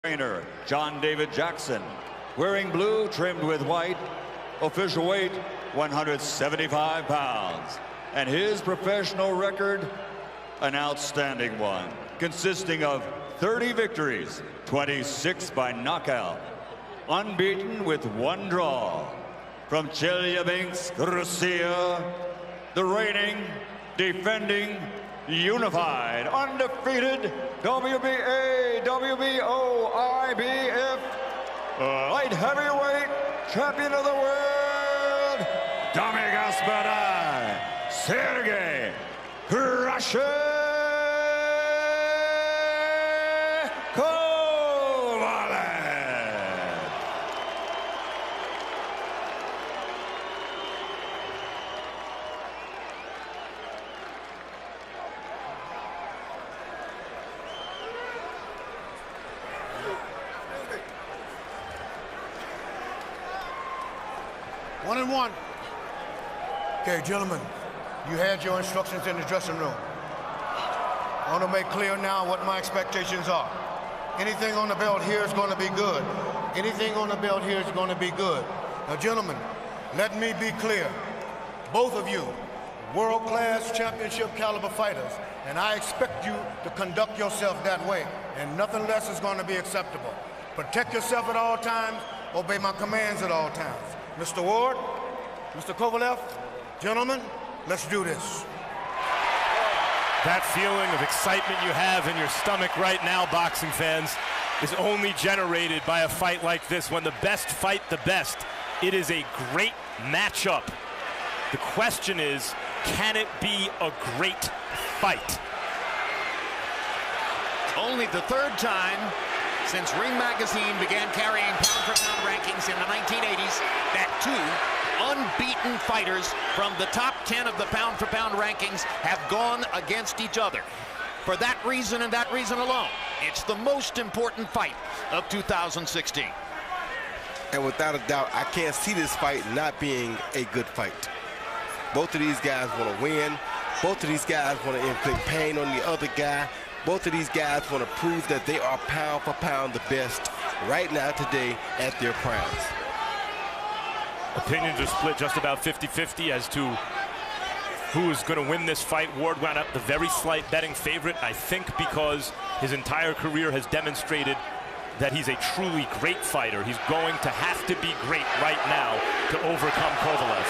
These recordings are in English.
Trainer John David Jackson, wearing blue trimmed with white, official weight 175 pounds, and his professional record, an outstanding one, consisting of 30 victories, 26 by knockout, unbeaten with one draw. From Chelyabinsk, Russia, the reigning, defending, unified, undefeated WBA, WBO, IBF light heavyweight champion of the world, Dami Gospoda, Sergey Kovalev. One and one. Okay, gentlemen, you had your instructions in the dressing room. I want to make clear now what my expectations are. Anything on the belt here is going to be good. Anything on the belt here is going to be good. Now, gentlemen, let me be clear. Both of you, world-class championship caliber fighters, and I expect you to conduct yourself that way, and nothing less is going to be acceptable. Protect yourself at all times, obey my commands at all times. Mr. Ward, Mr. Kovalev, gentlemen, let's do this. That feeling of excitement you have in your stomach right now, boxing fans, is only generated by a fight like this. When the best fight the best, it is a great matchup. The question is, can it be a great fight? Only the third time since Ring Magazine began carrying pound-for-pound rankings in the 1980s that two unbeaten fighters from the top 10 of the pound-for-pound rankings have gone against each other. For that reason and that reason alone, it's the most important fight of 2016. And without a doubt, I can't see this fight not being a good fight. Both of these guys want to win. Both of these guys want to inflict pain on the other guy. Both of these guys want to prove that they are pound for pound the best right now today at their primes. Opinions are split just about 50-50 as to who is going to win this fight. Ward wound up the very slight betting favorite, I think because his entire career has demonstrated that he's a truly great fighter. He's going to have to be great right now to overcome Kovalev.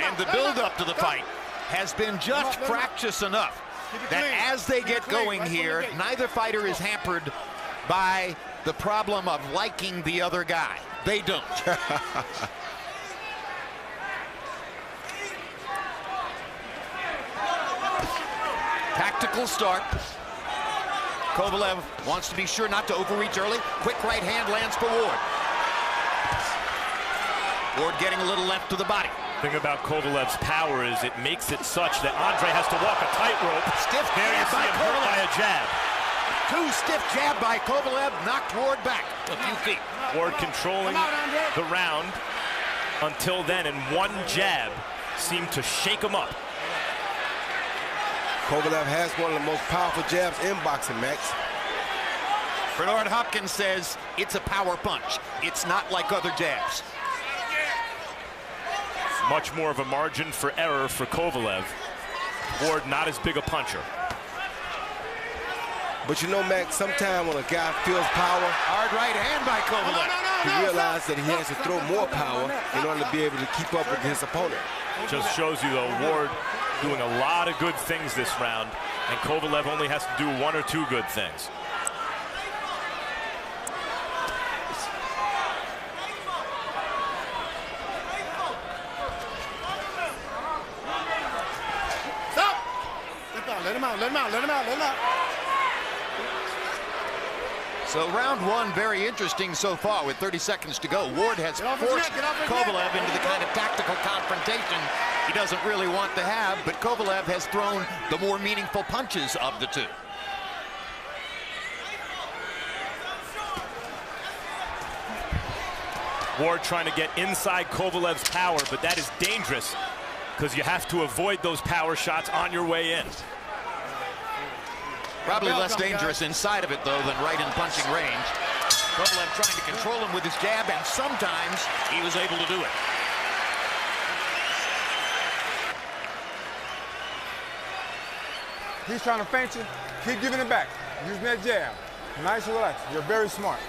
And the build-up to the fight has been just fractious enough that as they get going here, neither fighter is hampered by the problem of liking the other guy. They don't. Tactical start. Kovalev wants to be sure not to overreach early. Quick right hand lands for Ward. Ward getting a little left to the body. The thing about Kovalev's power is it makes it such that Andre has to walk a tightrope. Stiff there you see him hurt by a jab. Two stiff jab by Kovalev knocked Ward back a few feet. Ward controlling the round until then, and one jab seemed to shake him up. Kovalev has one of the most powerful jabs in boxing, Max. Bernard Hopkins says it's a power punch. It's not like other jabs. Much more of a margin for error for Kovalev. Ward not as big a puncher. But you know, Max, sometimes when a guy feels power, hard right hand by Kovalev. He realizes that he has to throw more power in order to be able to keep up with his opponent. Just shows you, though, Ward doing a lot of good things this round, and Kovalev only has to do one or two good things. Let him out, let him out, let him out, let him out. So round one, very interesting so far with 30 seconds to go. Ward has forced Kovalev into the kind of tactical confrontation he doesn't really want to have, but Kovalev has thrown the more meaningful punches of the two. Ward trying to get inside Kovalev's power, but that is dangerous because you have to avoid those power shots on your way in. Probably less dangerous inside of it, though, than right in punching range. Kovalev trying to control him with his jab, and sometimes he was able to do it. He's trying to feint you. Keep giving it back. Using that jab. Nice and relaxed. You're very smart.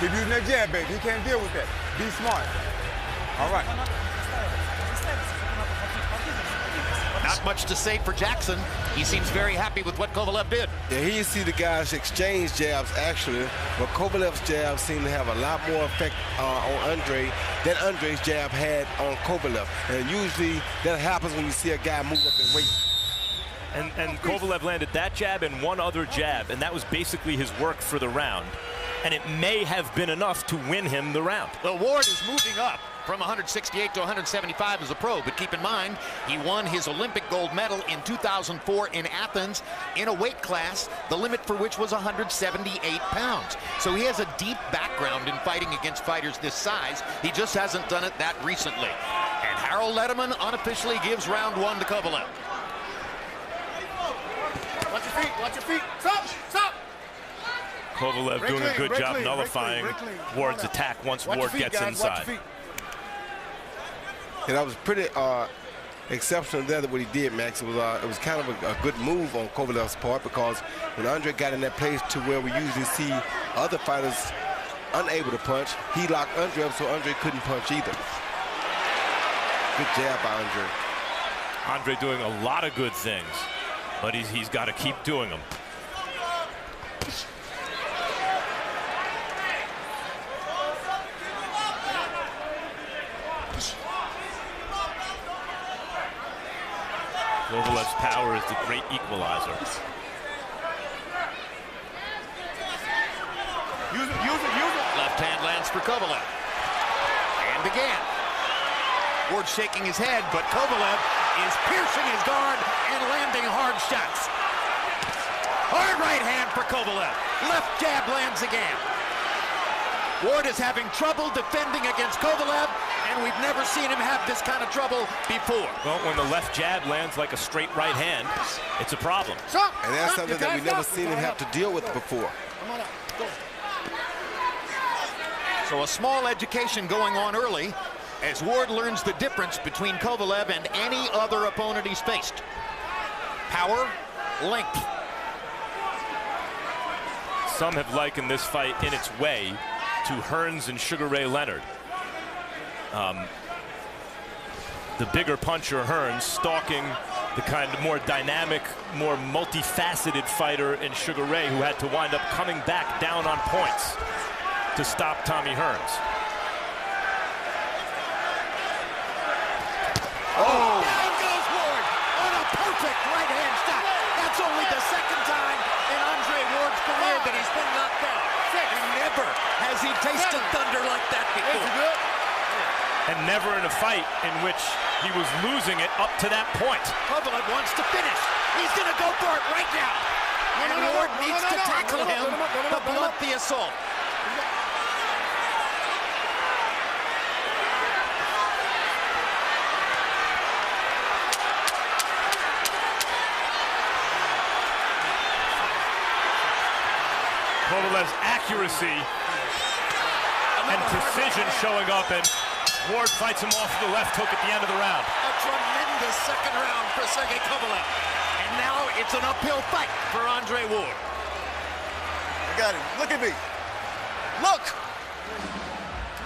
Keep using that jab, baby. He can't deal with that. Be smart. All right. Not much to say for Jackson. He seems very happy with what Kovalev did. Yeah, here you see the guys exchange jabs, actually, but Kovalev's jab seemed to have a lot more effect on Andre than Andre's jab had on Kovalev. And usually that happens when you see a guy move up in weight. And Kovalev landed that jab and one other jab, and that was basically his work for the round. And it may have been enough to win him the round. Well, Ward is moving up from 168 to 175 as a pro, but keep in mind, he won his Olympic gold medal in 2004 in Athens in a weight class, the limit for which was 178 pounds. So he has a deep background in fighting against fighters this size. He just hasn't done it that recently. And Harold Letterman unofficially gives round one to Kovalev. Watch your feet, watch your feet. Stop, stop. Kovalev doing a good job nullifying Ward's attack once Ward gets inside. And that was pretty exceptional there what he did, Max. It was kind of a good move on Kovalev's part, because when Andre got in that place to where we usually see other fighters unable to punch, he locked Andre up so Andre couldn't punch either. Good jab by Andre. Andre doing a lot of good things, but he's got to keep doing them. Kovalev's power is the great equalizer. Use it, use it, use it. Left hand lands for Kovalev. And again. Ward shaking his head, but Kovalev is piercing his guard and landing hard shots. Hard right hand for Kovalev. Left jab lands again. Ward is having trouble defending against Kovalev, and we've never seen him have this kind of trouble before. Well, when the left jab lands like a straight right hand, it's a problem. Stop. And that's something that we never seen him have to deal with before. Come on up. Go. So a small education going on early as Ward learns the difference between Kovalev and any other opponent he's faced. Power, length. Some have likened this fight in its way to Hearns and Sugar Ray Leonard. The bigger puncher Hearns stalking the kind of more dynamic, more multifaceted fighter in Sugar Ray, who had to wind up coming back down on points to stop Tommy Hearns. Oh! Down goes Ward on a perfect right-hand shot. That's only the second time in Andre Ward's career that he's been knocked down. And never has he tasted thunder like that before. And never in a fight in which he was losing it up to that point. Kovalev wants to finish. He's going to go for it right now. And Ward needs to tackle him to blunt the assault. Kovalev's accuracy and precision showing up, and Ward fights him off the left hook at the end of the round. A tremendous second round for Sergey Kovalev. And now it's an uphill fight for Andre Ward. I got him. Look at me. Look.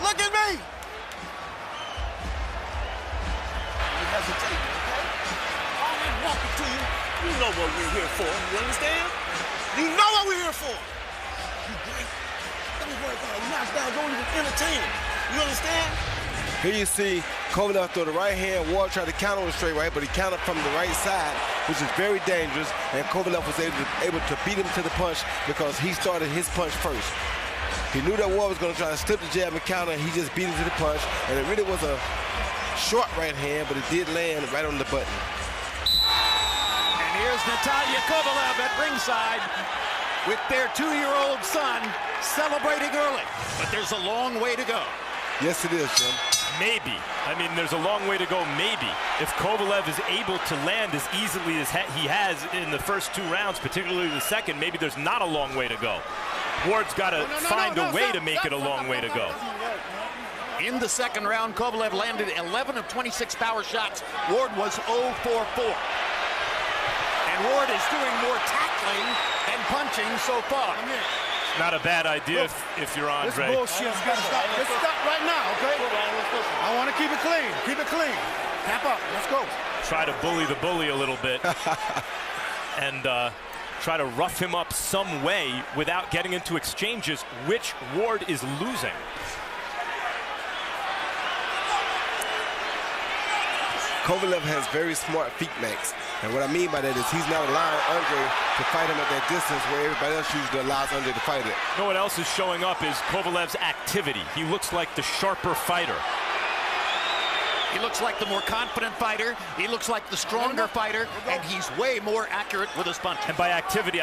Look at me. You hesitate, okay? I'm walking to you. You know what we're here for. You understand? You know what we're here for. You great. Don't worry about a knockdown. Don't even entertain it. You understand? Here you see Kovalev throw the right hand. Ward tried to counter with straight right, but he countered from the right side, which is very dangerous. And Kovalev was able to beat him to the punch because he started his punch first. He knew that Ward was going to try to slip the jab and counter, and he just beat him to the punch. And it really was a short right hand, but it did land right on the button. And here's Natalia Kovalev at ringside. with their 2-year-old son celebrating early. But there's a long way to go. Yes, it is, Jim. Maybe. I mean, there's a long way to go, maybe. If Kovalev is able to land as easily as he has in the first 2 rounds, particularly the second, maybe there's not a long way to go. Ward's got to find a way to make it a long way to go. In the second round, Kovalev landed 11 of 26 power shots. Ward was 0 for 4. And Ward is doing more tackling and punching so far. Not a bad idea if you're Andre. This bullshit's got to stop. Let's stop right now, okay? I want to keep it clean. Keep it clean. Tap up. Let's go. Try to bully the bully a little bit. And try to rough him up some way without getting into exchanges, which Ward is losing. Kovalev has very smart feet, Max. And what I mean by that is he's not allowing Andre to fight him at that distance where everybody else usually allows Andre to fight it. You know what else is showing up is Kovalev's activity. He looks like the sharper fighter. He looks like the more confident fighter. He looks like the stronger fighter. And he's way more accurate with his punch. And by activity,